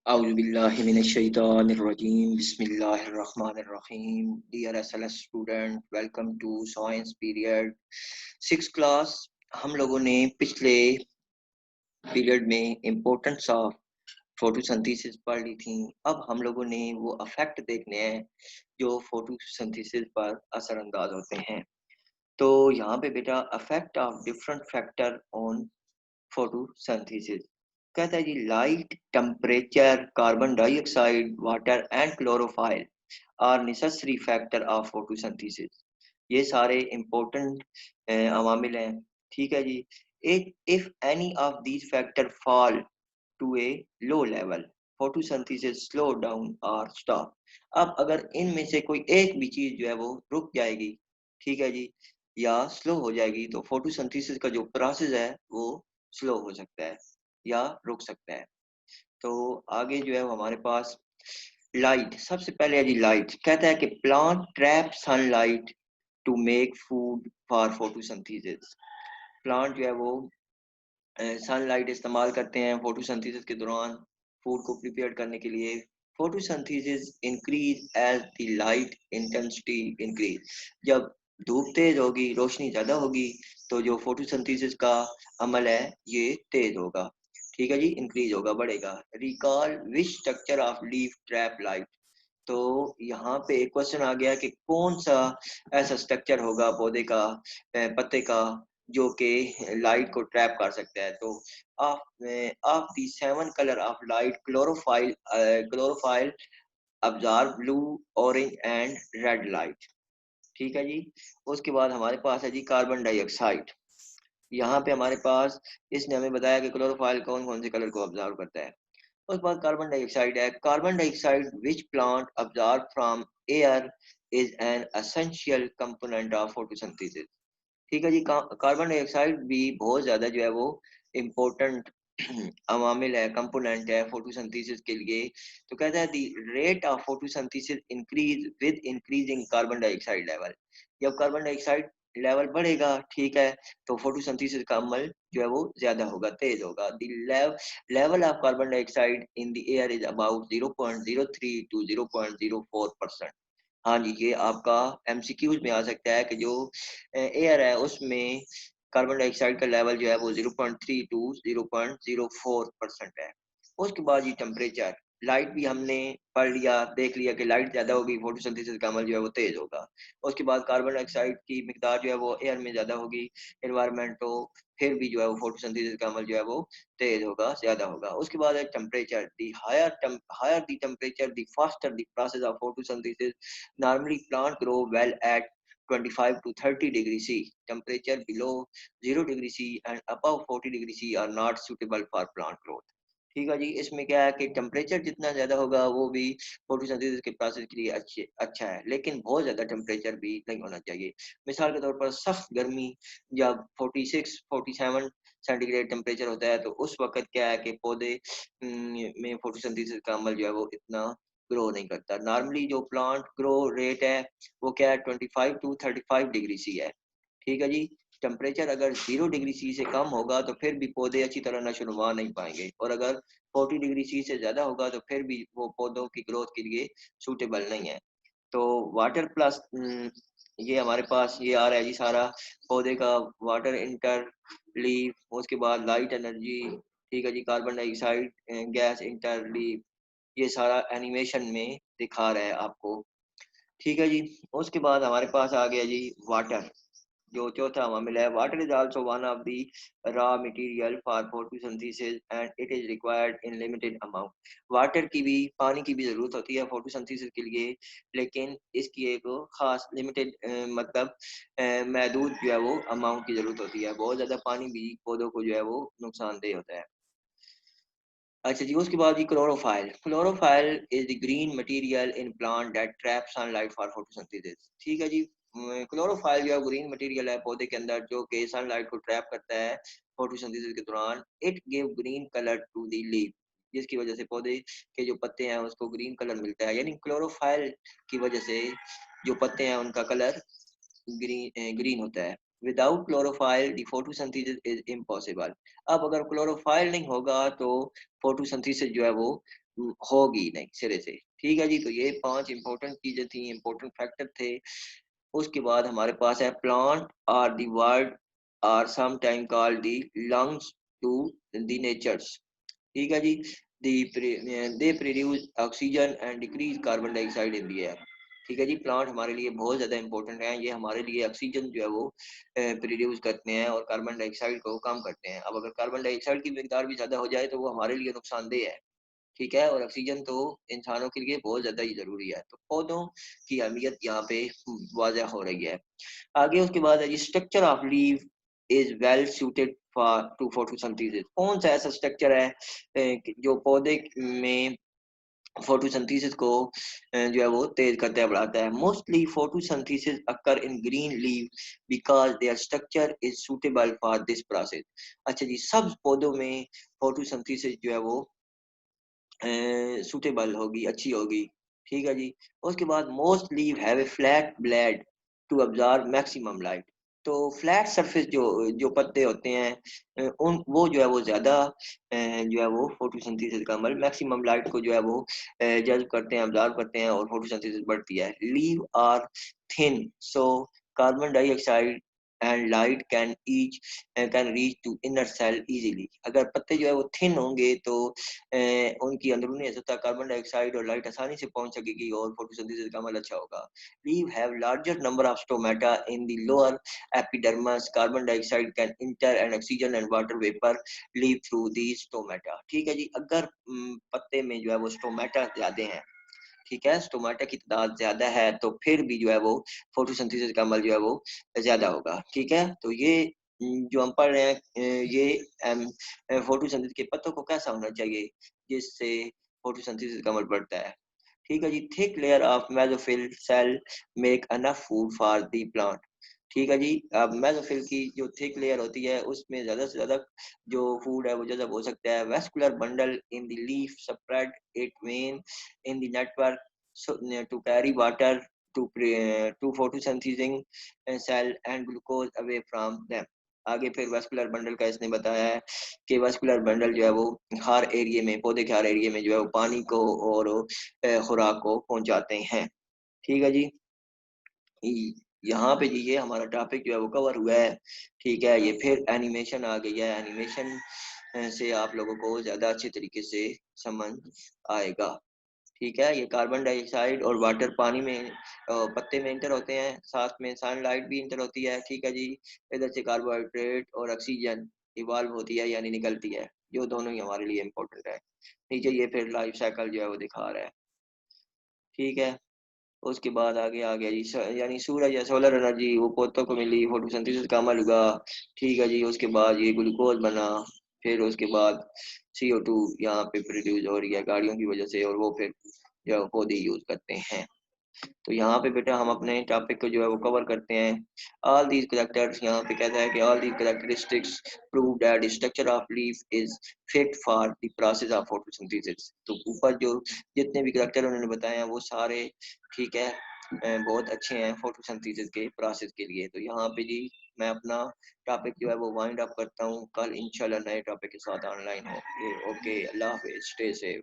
Auzubillahiminash-shaytanir-rajim. Bismillahir-rahmanir-rahim. Dear SLS student, welcome to science period 6 class. हम लोगों ने पिछले पीरियड में इम्पोर्टेंस ऑफ फोटोसिंथेसिस पढ़ ली थी। अब हम लोगों ने वो अफेक्ट देखने हैं जो फोटोसिंथेसिस पर असरअंदाज होते हैं। तो यहाँ पे बेटा affect of different factor on photosynthesis कहता है जी light, temperature, carbon dioxide, water and chlorophyll are necessary factor of photosynthesis. ये सारे इम्पोर्टेंट अवामिल हैं। ठीक है जी। If any of these factor fall to a low level, photosynthesis slow down और स्टॉप। अब अगर इनमें से कोई एक भी चीज जो है वो रुक जाएगी, ठीक है जी, या स्लो हो जाएगी, तो फोटोसिंथेसिस का जो प्रोसेस है वो स्लो हो सकता है या रुक सकता है। तो आगे जो है वो हमारे पास लाइट, सबसे पहले है जी लाइट। कहता है कि plant trap sunlight to make food for photosynthesis. Plant जो है वो सनलाइट इस्तेमाल करते हैं फोटोसिंथेसिस के दौरान फूड को प्रिपेयर करने के लिए। Photosynthesis increase as the light intensity increase. जब धूप तेज होगी, रोशनी ज्यादा होगी, तो जो फोटोसिंथेसिस का अमल है ये तेज होगा। ठीक है जी, इंक्रीज होगा, बढ़ेगा। Recall which structure of leaf trap light. तो यहाँ पे एक क्वेश्चन आ गया कि कौन सा ऐसा स्ट्रक्चर होगा पौधे का, पत्ते का, जो कि लाइट को ट्रैप कर सकता है। तो of the seven colour of light, chlorophyll absorb blue, orange and red light. ठीक है जी। उसके बाद हमारे पास है जी कार्बन डाइऑक्साइड। यहाँ पे हमारे पास इसने हमें बताया कि क्लोरोफाइल कौन कौन से कलर को ऑब्जर्व करता है। उसके बाद कार्बन डाइऑक्साइड है। Carbon dioxide which plant absorb from air is an essential component of photosynthesis. ठीक है जी। कार्बन डाइऑक्साइड भी बहुत ज्यादा जो है वो इम्पोर्टेंट अवामिल है, कंपोनेंट है फोटोसिंथेसिस के लिए। तो कहता है the rate of photosynthesis increase with increasing carbon dioxide level. जब कार्बन डाइऑक्साइड लेवल बढ़ेगा, ठीक है, तो फोटोसिंथेसिस का अमल जो है वो ज्यादा होगा, तेज होगा। The level of carbon dioxide in the air is about 0.03 to 0.04%। हाँ जी, ये आपका एमसीक्यूज में आ सकता है कि जो एयर है उसमें कार्बन डाइऑक्साइड का लेवल जो है वो 0.3 टू 0.04% है। उसके बाद ये टेम्परेचर, लाइट भी हमने पढ़ लिया, देख लिया कि लाइट ज्यादा होगी, फोटोसिंथेसिस का अमल जो है वो तेज होगा। उसके बाद कार्बन डाइऑक्साइड की मिकदार जो है वो एयर में ज्यादा होगी, एनवायरमेंट, तो फिर भी जो है वो फोटोसिंथेसिस का अमल जो है वो तेज होगा, ज्यादा होगा। उसके बाद है temperature. The higher the temperature the faster the process of photosynthesis. Normally, plant grow well at 25 to 30 degree C. Temperature below 0 degree C and above 40 degree C are not suitable for plant growth. ठीक है जी। इसमें क्या है कि temperature जितना ज्यादा होगा वो भी फोटोसिंथेसिस के प्रोसेस के लिए अच्छा है, लेकिन बहुत ज्यादा टेम्परेचर भी नहीं होना चाहिए। मिसाल के तौर पर सख्त गर्मी जब 46 47 सेंटीग्रेड टेम्परेचर होता है, तो उस वक्त क्या है कि पौधे में फोटोसिंथेसिस का अमल जो है वो इतना ग्रो नहीं करता। नॉर्मली जो प्लांट ग्रो रेट है वो क्या है, 25 टू 35 डिग्री सी है। ठीक है जी। टेम्परेचर अगर 0 डिग्री सी से कम होगा तो फिर भी पौधे अच्छी तरह नशोनुमा नहीं पाएंगे, और अगर 40 डिग्री सी से ज्यादा होगा तो फिर भी वो पौधों की ग्रोथ के लिए सूटेबल नहीं है। तो वाटर प्लस, ये हमारे पास ये आ रहा है जी सारा पौधे का। वाटर इंटर लीफ, उसके बाद लाइट एनर्जी, ठीक है जी, carbon dioxide gas inter leaf, ये सारा एनिमेशन में दिखा रहा है आपको। ठीक है जी। उसके बाद हमारे पास आ गया जी वाटर, जो चौथा मामला है। Water is also one of the raw material for photosynthesis and it is required in limited amount. Water की भी, पानी की भी जरूरत होती है फोटोसिंथेसिस के लिए, लेकिन इसकी एक खास लिमिटेड मतलब महदूद जो है वो अमाउंट की जरूरत होती है। बहुत ज्यादा पानी भी पौधों को जो है वो नुकसानदेह होता है। अच्छा जी। उसके बाद जी chlorophyll. Chlorophyll is the green material in plant that trap sunlight for photosynthesis. ठीक है जी। क्लोरोफाइल जो है ग्रीन मटेरियल है पौधे के अंदर, जो कि सनलाइट को ट्रैप करता है फोटोसिंथेसिस के दौरान। It give green colour to the leaf, जिसकी वजह से पौधे के जो पत्ते हैं उसको ग्रीन कलर मिलता है। यानी क्लोरोफाइल की वजह से जो पत्ते हैं उनका कलर ग्रीन होता है। Without chlorophyll the photosynthesis is impossible. अब अगर क्लोरोफाइल नहीं होगा तो फोटोसिंथेसिस जो है वो होगी नहीं सिरे से। ठीक है जी, तो ये 5 इंपॉर्टेंट चीजें थी, इंपॉर्टेंट फैक्टर थे। उसके बाद हमारे पास है plant are the world are some time called the lungs to the natures. ठीक है जी, they produce oxygen and decrease carbon dioxide in the air. ठीक है जी, प्लांट हमारे लिए बहुत ज़्यादा इंपॉर्टेंट है, ये हमारे लिए ऑक्सीजन जो है वो प्रोड्यूस करते हैं और कार्बन डाइऑक्साइड को कम करते हैं। अब अगर कार्बन डाइऑक्साइड की मिकदार भी ज़्यादा हो जाए तो वो हमारे लिए नुकसानदेह है। ठीक है, और ऑक्सीजन तो इंसानों के लिए बहुत ज़्यादा ही ज़रूरी है। तो पौधों की अहमियत यहाँ पे वाज़ह हो रही है। आगे उसके बाद है जी, structure of leaf is well suited for to photosynthesis. कौन सा ऐसा स्ट्रक्चर है जो पौधे में फोटोसिंथेसिस को जो है वो तेज करता है, बढ़ाता है। Mostly photosynthesis occur in green leaf because there structure is suitable for this process. अच्छा जी, सब पौधों में फोटोसिंथेसिस जो है वो सूटेबल होगी, अच्छी होगी। ठीक है जी। उसके बाद most leave have a flat blade to absorb maximum light. तो फ्लैट सरफेस जो जो पत्ते होते हैं उन वो जो है वो ज़्यादा जो है वो फोटोसिंथेसिस का अमल मैक्सिमम लाइट को जो है वो जज़्ब करते हैं, अब्जॉर्ब करते हैं और फोटोसिंथेसिस बढ़ती है। Leave are thin so carbon dioxide and light can reach to inner cell easily. अगर पत्ते जो है वो थिन होंगे तो उनकी अंदरूनी हिस्सों तक कार्बन डाइऑक्साइड और लाइट आसानी से पहुंच सकेगी और फोटोसिंथेसिस का अमल अच्छा होगा। Leave have larger number of stomata in the lower epidermis. Carbon dioxide can inter and oxygen and water vapour leave through the stomata. ठीक है जी, अगर पत्ते में जो है वो स्टोमेटा ज्यादा है, ठीक है, स्टोमेटा की तादाद ज्यादा है तो फिर भी जो है वो फोटोसिंथेसिस का अमल जो है वो ज्यादा होगा। ठीक है, तो ये जो हम पढ़ रहे हैं ये फोटोसिंथेसिस के पत्तों को कैसा होना चाहिए जिससे फोटोसिंथेसिस का अमल बढ़ता है। ठीक है जी, thick layer of mesophyll cell make enough food for the plant. ठीक है जी, अब मेसोफिल की जो थिक लेयर होती है उसमें ज्यादा से ज्यादा जो फूड है वो जज़ब हो सकता है। Vascular bundle in the leaf spread it vein in the network to carry water to photosynthesis cell and glucose away from them. आगे फिर वेस्कुलर बंडल का इसने बताया है कि वेस्कुलर बंडल जो है वो हर एरिया में, पौधे के हर एरिया में जो है वो पानी को और खुराक को पहुंचाते हैं। ठीक है जी, यहाँ पे जी ये हमारा टॉपिक जो है वो कवर हुआ है। ठीक है, ये फिर एनिमेशन आ गई है, एनिमेशन से आप लोगों को ज़्यादा अच्छे तरीके से समझ आएगा। ठीक है, ये कार्बन डाइऑक्साइड और वाटर पानी में पत्ते में इंटर होते हैं, साथ में सनलाइट भी इंटर होती है। ठीक है जी, इधर से कार्बोहाइड्रेट और ऑक्सीजन इवॉल्व होती है यानी निकलती है, जो दोनों ही हमारे लिए इम्पोर्टेंट है। नीचे ये फिर लाइफ साइकिल जो है वो दिखा रहा है। ठीक है, उसके बाद आगे आ गया जी यानी सूरज या सोलर एनर्जी वो पौधों को मिली, फोटोसिंथेसिस का अमल हुआ। ठीक है जी, उसके बाद ये ग्लूकोज बना, फिर उसके बाद CO2 यहाँ पे प्रोड्यूस हो रही है गाड़ियों की वजह से और वो फिर जो पौधे यूज करते हैं। तो यहाँ पे बेटा हम अपने टॉपिक को जो है वो कवर करते हैं। ऑल दीज करेक्टर्स, यहाँ पे कहता है कि all these characteristics prove that structure of leaf is fit for the process of photosynthesis. तो ऊपर जो जितने भी करेक्टर उन्होंने बताए हैं वो सारे ठीक है बहुत अच्छे हैं फोटोसिंथेसिस के प्रोसेस के लिए। तो यहाँ पे जी मैं अपना टॉपिक जो है वो वाइंड अप करता हूँ, कल इंशाल्लाह नए टॉपिक के साथ ऑनलाइन हो। ओके, अल्लाह हाफिज, स्टे सेफ।